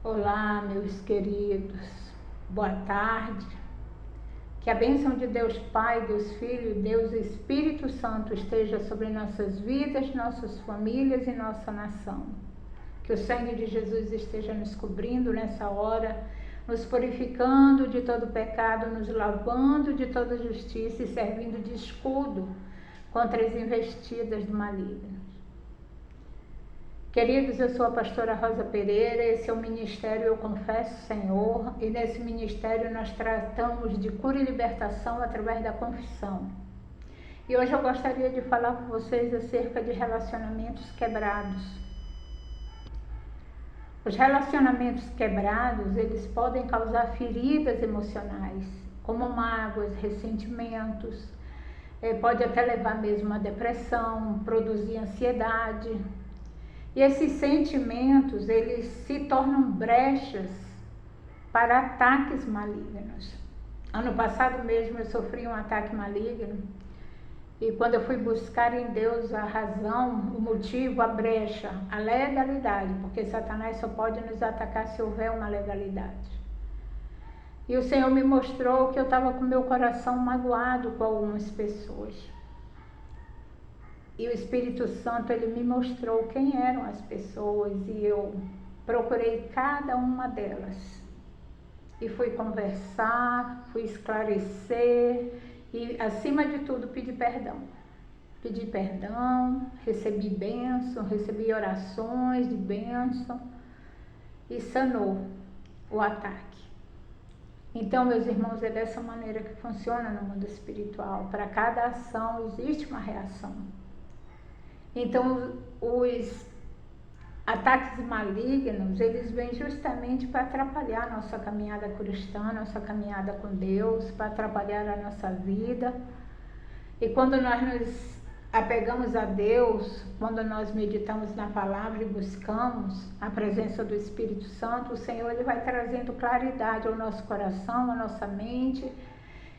Olá, meus queridos, boa tarde. Que a bênção de Deus Pai, Deus Filho, Deus Espírito Santo esteja sobre nossas vidas, nossas famílias e nossa nação. Que o sangue de Jesus esteja nos cobrindo nessa hora, nos purificando de todo pecado, nos lavando de toda justiça e servindo de escudo contra as investidas do maligno. Queridos, eu sou a pastora Rosa Pereira, esse é o Ministério Eu Confesso, Senhor, e nesse ministério nós tratamos de cura e libertação através da confissão. E hoje eu gostaria de falar com vocês acerca de relacionamentos quebrados. Os relacionamentos quebrados, eles podem causar feridas emocionais, como mágoas, ressentimentos, pode até levar mesmo a depressão, produzir ansiedade. E esses sentimentos, eles se tornam brechas para ataques malignos. Ano passado mesmo eu sofri um ataque maligno e quando eu fui buscar em Deus a razão, o motivo, a brecha, a legalidade, porque Satanás só pode nos atacar se houver uma legalidade. E o Senhor me mostrou que eu estava com meu coração magoado com algumas pessoas. E o Espírito Santo, ele me mostrou quem eram as pessoas e eu procurei cada uma delas. E fui conversar, fui esclarecer e, acima de tudo, pedir perdão. Pedi perdão, recebi bênção, recebi orações de bênção e sanou o ataque. Então, meus irmãos, é dessa maneira que funciona no mundo espiritual. Para cada ação existe uma reação. Então, os ataques malignos, eles vêm justamente para atrapalhar a nossa caminhada cristã, nossa caminhada com Deus, para atrapalhar a nossa vida. E quando nós nos apegamos a Deus, quando nós meditamos na palavra e buscamos a presença do Espírito Santo, o Senhor, ele vai trazendo claridade ao nosso coração, à nossa mente,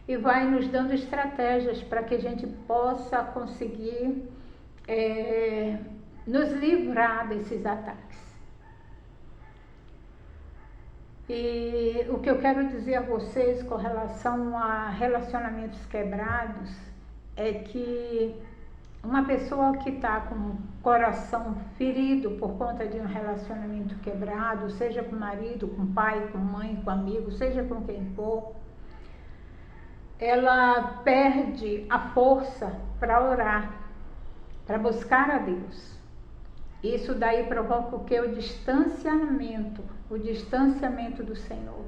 e vai nos dando estratégias para que a gente possa conseguir nos livrar desses ataques. E o que eu quero dizer a vocês com relação a relacionamentos quebrados é que uma pessoa que está com o coração ferido por conta de um relacionamento quebrado, seja com o marido, com o pai, com a mãe, com amigo, seja com quem for, ela perde a força para orar, para buscar a Deus. Isso daí provoca o que? O distanciamento do Senhor.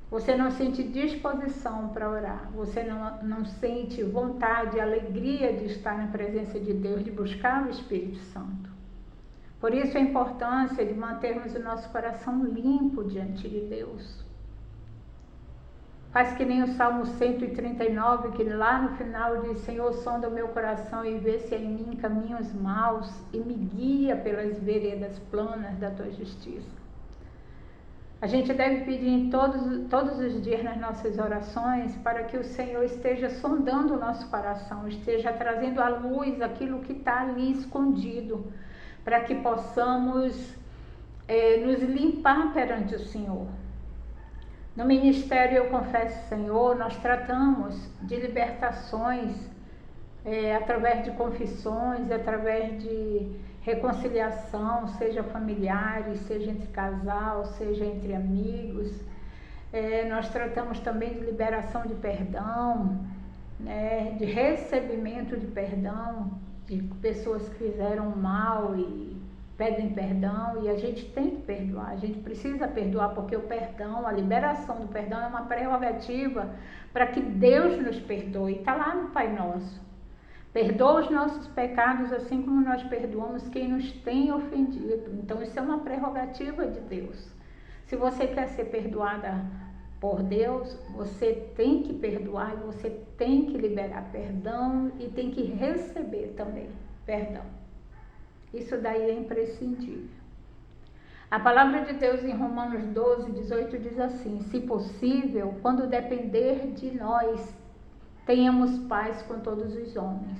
Você não sente disposição para orar, você não sente vontade, alegria de estar na presença de Deus, de buscar o Espírito Santo. Por isso a importância de mantermos o nosso coração limpo diante de Deus. Faz que nem o Salmo 139, que lá no final diz: Senhor, sonda o meu coração e vê se há em mim caminhos maus e me guia pelas veredas planas da tua justiça. A gente deve pedir em todos os dias nas nossas orações para que o Senhor esteja sondando o nosso coração, esteja trazendo à luz aquilo que está ali escondido, para que possamos nos limpar perante o Senhor. No Ministério Eu Confesso, Senhor, nós tratamos de libertações através de confissões, através de reconciliação, seja familiares, seja entre casal, seja entre amigos. Nós tratamos também de liberação de perdão, de recebimento de perdão, de pessoas que fizeram mal e pedem perdão, e a gente tem que perdoar, a gente precisa perdoar, porque o perdão, a liberação do perdão é uma prerrogativa para que Deus nos perdoe. Está lá no Pai Nosso. Perdoa os nossos pecados assim como nós perdoamos quem nos tem ofendido. Então isso é uma prerrogativa de Deus. Se você quer ser perdoada por Deus, você tem que perdoar e você tem que liberar perdão e tem que receber também perdão. Isso daí é imprescindível. A palavra de Deus em Romanos 12, 18 diz assim: se possível, quando depender de nós, tenhamos paz com todos os homens.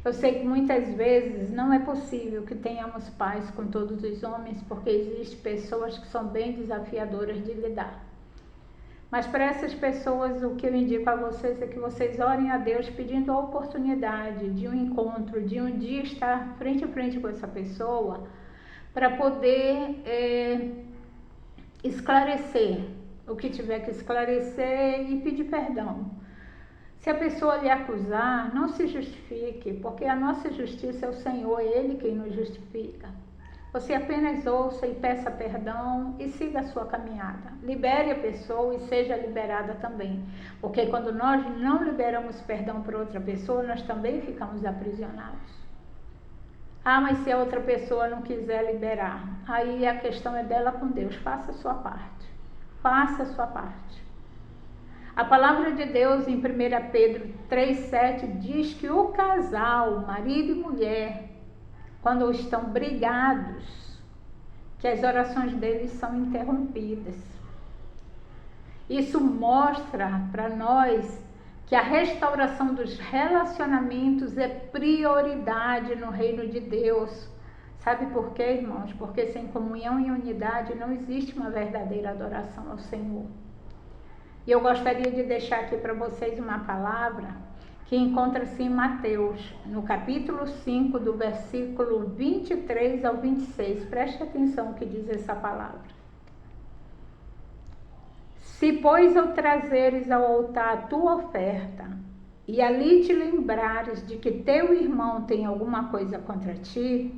Eu sei que muitas vezes não é possível que tenhamos paz com todos os homens, porque existem pessoas que são bem desafiadoras de lidar. Mas para essas pessoas, o que eu indico a vocês é que vocês orem a Deus pedindo a oportunidade de um encontro, de um dia estar frente a frente com essa pessoa, para poder esclarecer o que tiver que esclarecer e pedir perdão. Se a pessoa lhe acusar, não se justifique, porque a nossa justiça é o Senhor, é Ele quem nos justifica. Você apenas ouça e peça perdão e siga a sua caminhada. Libere a pessoa e seja liberada também. Porque quando nós não liberamos perdão para outra pessoa, nós também ficamos aprisionados. Ah, mas se a outra pessoa não quiser liberar, aí a questão é dela com Deus. Faça a sua parte. Faça a sua parte. A palavra de Deus em 1 Pedro 3,7 diz que o casal, marido e mulher, quando estão brigados, que as orações deles são interrompidas. Isso mostra para nós que a restauração dos relacionamentos é prioridade no reino de Deus. Sabe por quê, irmãos? Porque sem comunhão e unidade não existe uma verdadeira adoração ao Senhor. E eu gostaria de deixar aqui para vocês uma palavra que encontra-se em Mateus, no capítulo 5, do versículo 23 ao 26. Preste atenção no que diz essa palavra. Se, pois, ao trazeres ao altar a tua oferta, e ali te lembrares de que teu irmão tem alguma coisa contra ti,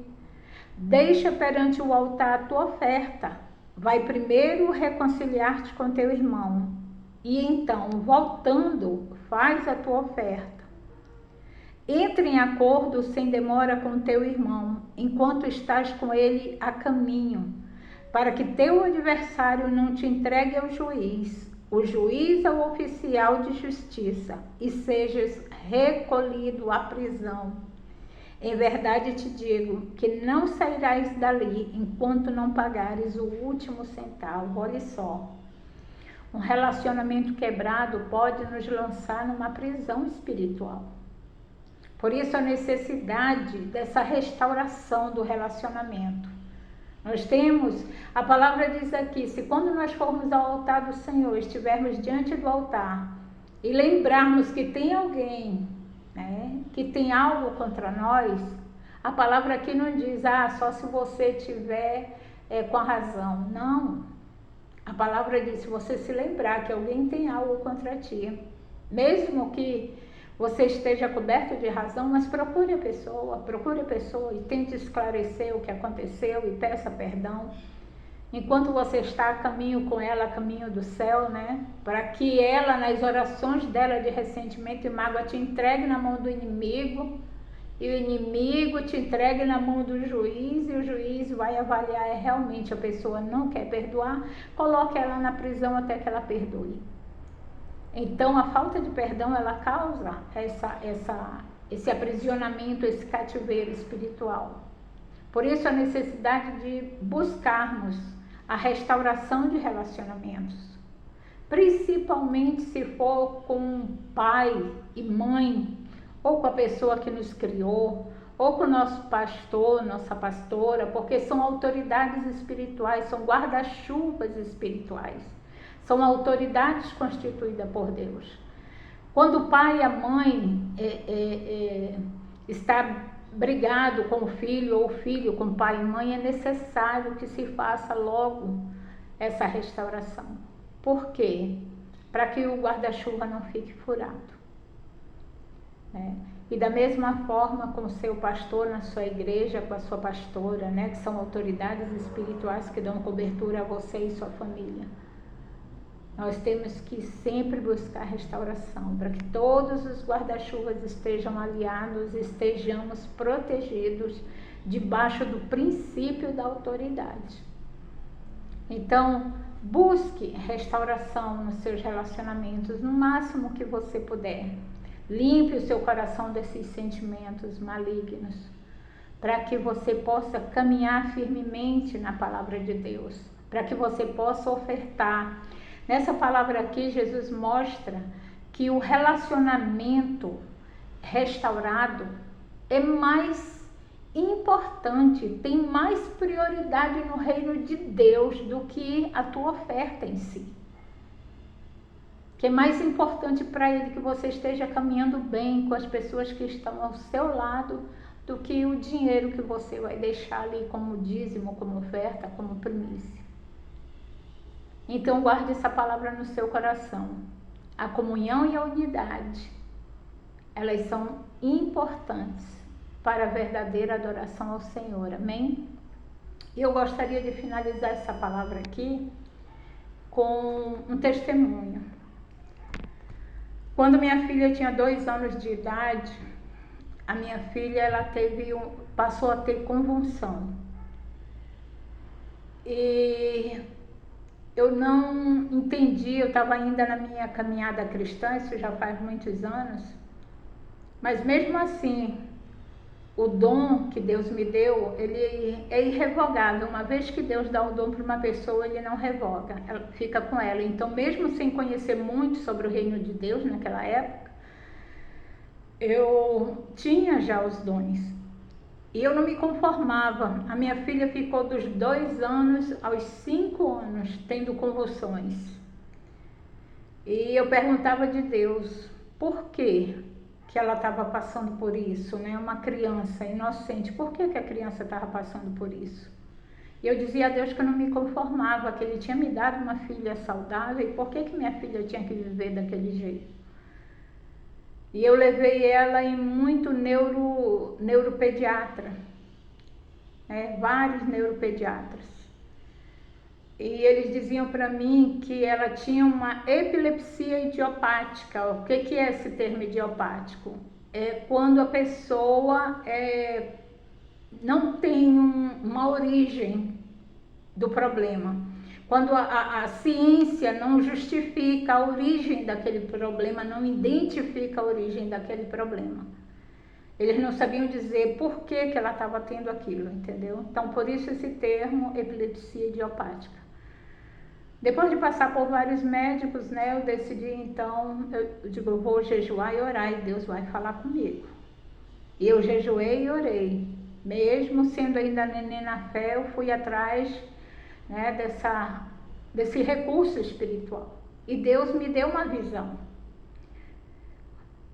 deixa perante o altar a tua oferta. Vai primeiro reconciliar-te com teu irmão, e então, voltando, faz a tua oferta. Entre em acordo sem demora com teu irmão, enquanto estás com ele a caminho, para que teu adversário não te entregue ao juiz, o juiz é o oficial de justiça, e sejas recolhido à prisão. Em verdade te digo que não sairás dali enquanto não pagares o último centavo. Olha só, um relacionamento quebrado pode nos lançar numa prisão espiritual. Por isso a necessidade dessa restauração do relacionamento. Nós temos, a palavra diz aqui, se quando nós formos ao altar do Senhor, estivermos diante do altar e lembrarmos que tem alguém, né, que tem algo contra nós, a palavra aqui não diz, só se você tiver com a razão. Não. A palavra diz, se você se lembrar que alguém tem algo contra ti, mesmo que você esteja coberto de razão, mas procure a pessoa e tente esclarecer o que aconteceu e peça perdão. Enquanto você está a caminho com ela, a caminho do céu, né? Para que ela, nas orações dela de ressentimento e mágoa, te entregue na mão do inimigo, e o inimigo te entregue na mão do juiz, e o juiz vai avaliar realmente a pessoa não quer perdoar, coloque ela na prisão até que ela perdoe. Então, a falta de perdão, ela causa esse aprisionamento, esse cativeiro espiritual. Por isso, a necessidade de buscarmos a restauração de relacionamentos. Principalmente se for com pai e mãe, ou com a pessoa que nos criou, ou com o nosso pastor, nossa pastora, porque são autoridades espirituais, são guarda-chuvas espirituais. São autoridades constituídas por Deus. Quando o pai e a mãe está brigado com o filho ou o filho com pai e mãe, é necessário que se faça logo essa restauração. Por quê? Para que o guarda-chuva não fique furado. Né? E da mesma forma com o seu pastor na sua igreja, com a sua pastora, né? Que são autoridades espirituais que dão cobertura a você e sua família. Nós temos que sempre buscar restauração, para que todos os guarda-chuvas estejam aliados, estejamos protegidos debaixo do princípio da autoridade. Então, busque restauração nos seus relacionamentos, no máximo que você puder. Limpe o seu coração desses sentimentos malignos, para que você possa caminhar firmemente na palavra de Deus, para que você possa ofertar. Nessa palavra aqui, Jesus mostra que o relacionamento restaurado, é mais importante, tem mais prioridade no reino de Deus do que a tua oferta em si. Que é mais importante para Ele que você esteja caminhando bem com as pessoas que estão ao seu lado do que o dinheiro que você vai deixar ali como dízimo, como oferta, como primícia. Então guarde essa palavra no seu coração. A comunhão e a unidade, elas são importantes para a verdadeira adoração ao Senhor, amém? E eu gostaria de finalizar essa palavra aqui com um testemunho. Quando minha filha tinha 2 anos de idade, a minha filha ela passou a ter convulsão. E eu não entendi, eu estava ainda na minha caminhada cristã, isso já faz muitos anos, mas mesmo assim, o dom que Deus me deu, ele é irrevogável. Uma vez que Deus dá o dom para uma pessoa, ele não revoga, ela fica com ela. Então, mesmo sem conhecer muito sobre o reino de Deus naquela época, eu tinha já os dons. E eu não me conformava. A minha filha ficou dos 2 anos aos 5 anos tendo convulsões. E eu perguntava de Deus, por quê que ela estava passando por isso, né? Uma criança inocente, por que a criança estava passando por isso? E eu dizia a Deus que eu não me conformava, que Ele tinha me dado uma filha saudável, e por que minha filha tinha que viver daquele jeito? E eu levei ela em muito neuropediatra, né? Vários neuropediatras. E eles diziam para mim que ela tinha uma epilepsia idiopática. O que é esse termo idiopático? É quando a pessoa não tem uma origem do problema. Quando a ciência não justifica a origem daquele problema, não identifica a origem daquele problema. Eles não sabiam dizer por que ela estava tendo aquilo, entendeu? Então, por isso esse termo, epilepsia idiopática. Depois de passar por vários médicos, né, eu decidi então, eu vou jejuar e orar e Deus vai falar comigo. E eu jejuei e orei. Mesmo sendo ainda neném na fé, eu fui atrás, né, desse recurso espiritual. E Deus me deu uma visão.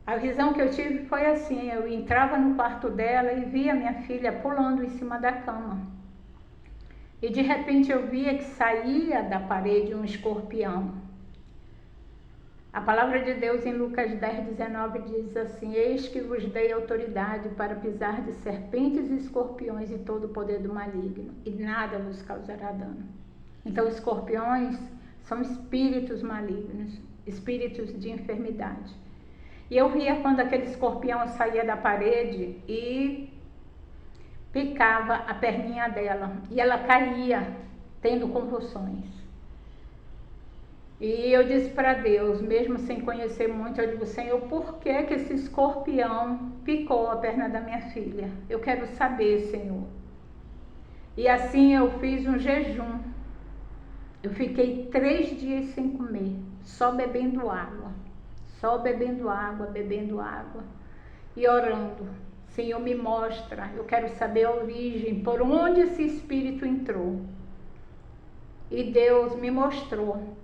A visão que eu tive foi assim, eu entrava no quarto dela e via minha filha pulando em cima da cama. E de repente eu via que saía da parede um escorpião. A palavra de Deus em Lucas 10:19 diz assim: eis que vos dei autoridade para pisar de serpentes e escorpiões e todo o poder do maligno, e nada vos causará dano. Então, escorpiões são espíritos malignos, espíritos de enfermidade. E eu via quando aquele escorpião saía da parede e picava a perninha dela, e ela caía, tendo convulsões. E eu disse para Deus, mesmo sem conhecer muito, eu digo: Senhor, por que esse escorpião picou a perna da minha filha? Eu quero saber, Senhor. E assim eu fiz um jejum. Eu fiquei 3 dias sem comer, só bebendo água. Só bebendo água e orando. Senhor, me mostra, eu quero saber a origem, por onde esse espírito entrou. E Deus me mostrou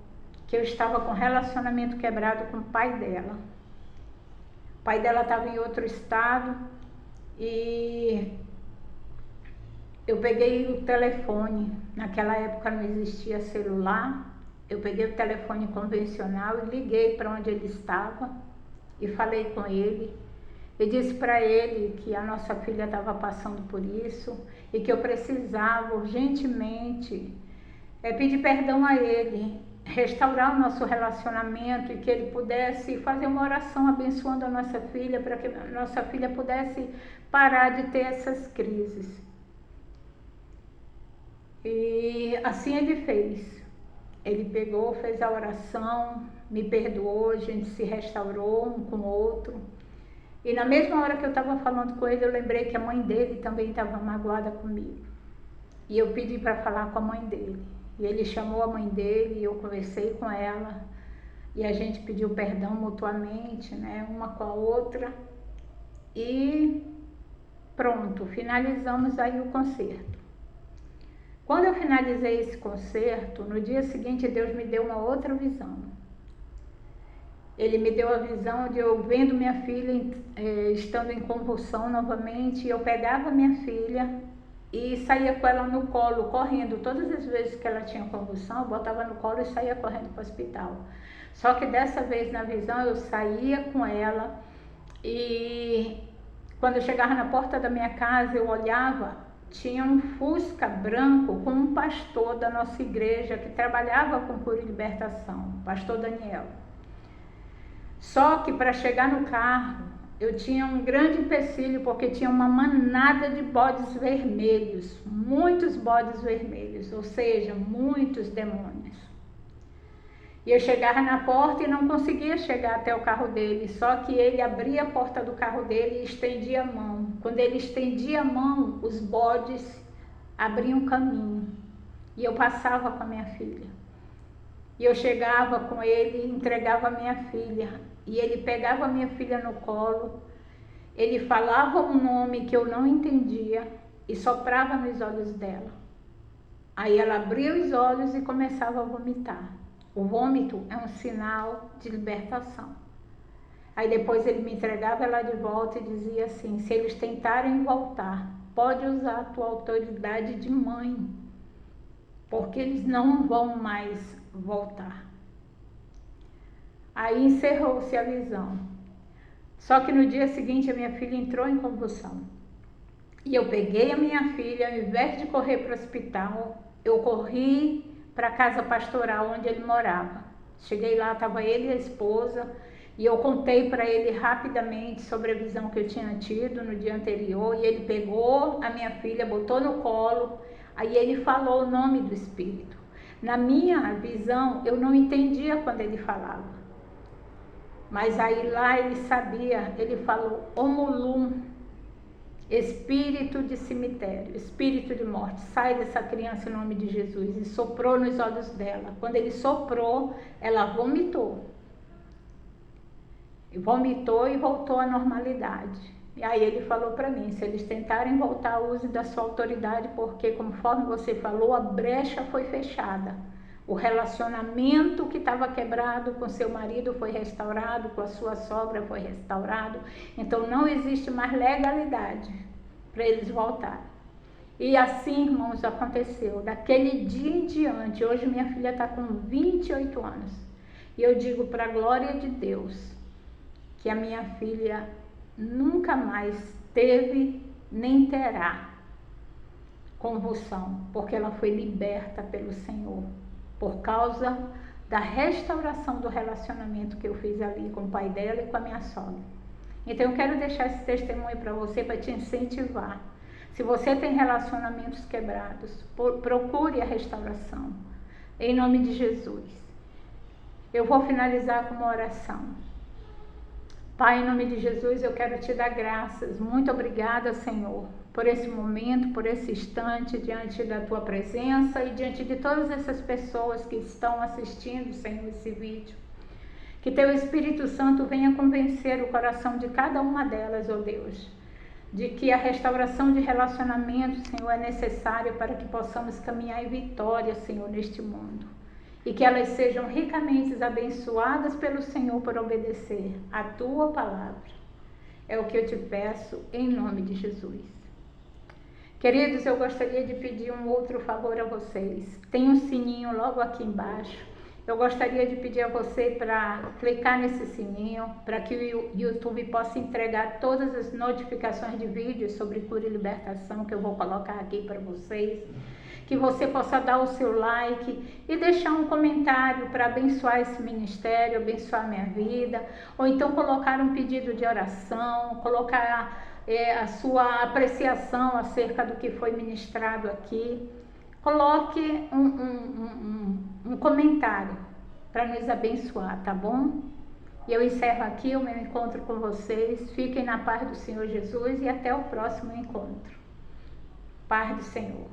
que eu estava com relacionamento quebrado com o pai dela. O pai dela estava em outro estado e eu peguei o telefone. Naquela época não existia celular. Eu peguei o telefone convencional e liguei para onde ele estava e falei com ele. Eu disse para ele que a nossa filha estava passando por isso e que eu precisava urgentemente pedir perdão a ele, restaurar o nosso relacionamento e que ele pudesse fazer uma oração abençoando a nossa filha para que a nossa filha pudesse parar de ter essas crises. E assim ele fez. Ele pegou, fez a oração, me perdoou, a gente se restaurou um com o outro. E na mesma hora que eu estava falando com ele, eu lembrei que a mãe dele também estava magoada comigo. E eu pedi para falar com a mãe dele. E ele chamou a mãe dele e eu conversei com ela. E a gente pediu perdão mutuamente, né, uma com a outra. E pronto, finalizamos aí o concerto. Quando eu finalizei esse concerto, no dia seguinte Deus me deu uma outra visão. Ele me deu a visão de eu vendo minha filha estando em convulsão novamente, e eu pegava minha filha e saía com ela no colo, correndo. Todas as vezes que ela tinha convulsão, eu botava no colo e saía correndo para o hospital. Só que dessa vez na visão eu saía com ela, e quando eu chegava na porta da minha casa eu olhava, tinha um Fusca branco com um pastor da nossa igreja que trabalhava com cura e libertação, pastor Daniel. Só que para chegar no carro eu tinha um grande empecilho, porque tinha uma manada de bodes vermelhos, muitos bodes vermelhos, ou seja, muitos demônios. E eu chegava na porta e não conseguia chegar até o carro dele, só que ele abria a porta do carro dele e estendia a mão. Quando ele estendia a mão, os bodes abriam caminho e eu passava com a minha filha. E eu chegava com ele e entregava a minha filha, e ele pegava a minha filha no colo, ele falava um nome que eu não entendia e soprava nos olhos dela. Aí ela abria os olhos e começava a vomitar. O vômito é um sinal de libertação. Aí depois ele me entregava ela de volta e dizia assim: se eles tentarem voltar, pode usar a tua autoridade de mãe, porque eles não vão mais voltar. Aí encerrou-se a visão. Só que no dia seguinte a minha filha entrou em convulsão. E eu peguei a minha filha, ao invés de correr para o hospital, eu corri para a casa pastoral onde ele morava. Cheguei lá, estava ele e a esposa, e eu contei para ele rapidamente sobre a visão que eu tinha tido no dia anterior, e ele pegou a minha filha, botou no colo, aí ele falou o nome do espírito. Na minha visão, eu não entendia quando ele falava, mas aí lá ele sabia, ele falou Omulum, espírito de cemitério, espírito de morte, sai dessa criança em nome de Jesus, e soprou nos olhos dela. Quando ele soprou, ela vomitou. Vomitou e voltou à normalidade. E aí ele falou para mim: se eles tentarem voltar, use da sua autoridade, porque conforme você falou, a brecha foi fechada. O relacionamento que estava quebrado com seu marido foi restaurado, com a sua sogra foi restaurado. Então não existe mais legalidade para eles voltarem. E assim, irmãos, aconteceu. Daquele dia em diante, hoje minha filha está com 28 anos. E eu digo para a glória de Deus que a minha filha nunca mais teve nem terá convulsão, porque ela foi liberta pelo Senhor, por causa da restauração do relacionamento que eu fiz ali com o pai dela e com a minha sogra. Então eu quero deixar esse testemunho para você, para te incentivar. Se você tem relacionamentos quebrados, procure a restauração, em nome de Jesus. Eu vou finalizar com uma oração. Pai, em nome de Jesus, eu quero te dar graças. Muito obrigada, Senhor, por esse momento, por esse instante, diante da tua presença e diante de todas essas pessoas que estão assistindo, Senhor, esse vídeo. Que teu Espírito Santo venha convencer o coração de cada uma delas, ó Deus, de que a restauração de relacionamento, Senhor, é necessária para que possamos caminhar em vitória, Senhor, neste mundo. E que elas sejam ricamente abençoadas pelo Senhor por obedecer a tua palavra. É o que eu te peço em nome de Jesus. Queridos, eu gostaria de pedir um outro favor a vocês. Tem um sininho logo aqui embaixo. Eu gostaria de pedir a você para clicar nesse sininho, para que o YouTube possa entregar todas as notificações de vídeos sobre cura e libertação que eu vou colocar aqui para vocês. Que você possa dar o seu like e deixar um comentário para abençoar esse ministério, abençoar a minha vida, ou então colocar um pedido de oração, colocar a sua apreciação acerca do que foi ministrado aqui. Coloque um comentário para nos abençoar, tá bom? E eu encerro aqui o meu encontro com vocês. Fiquem na paz do Senhor Jesus e até o próximo encontro. Paz do Senhor.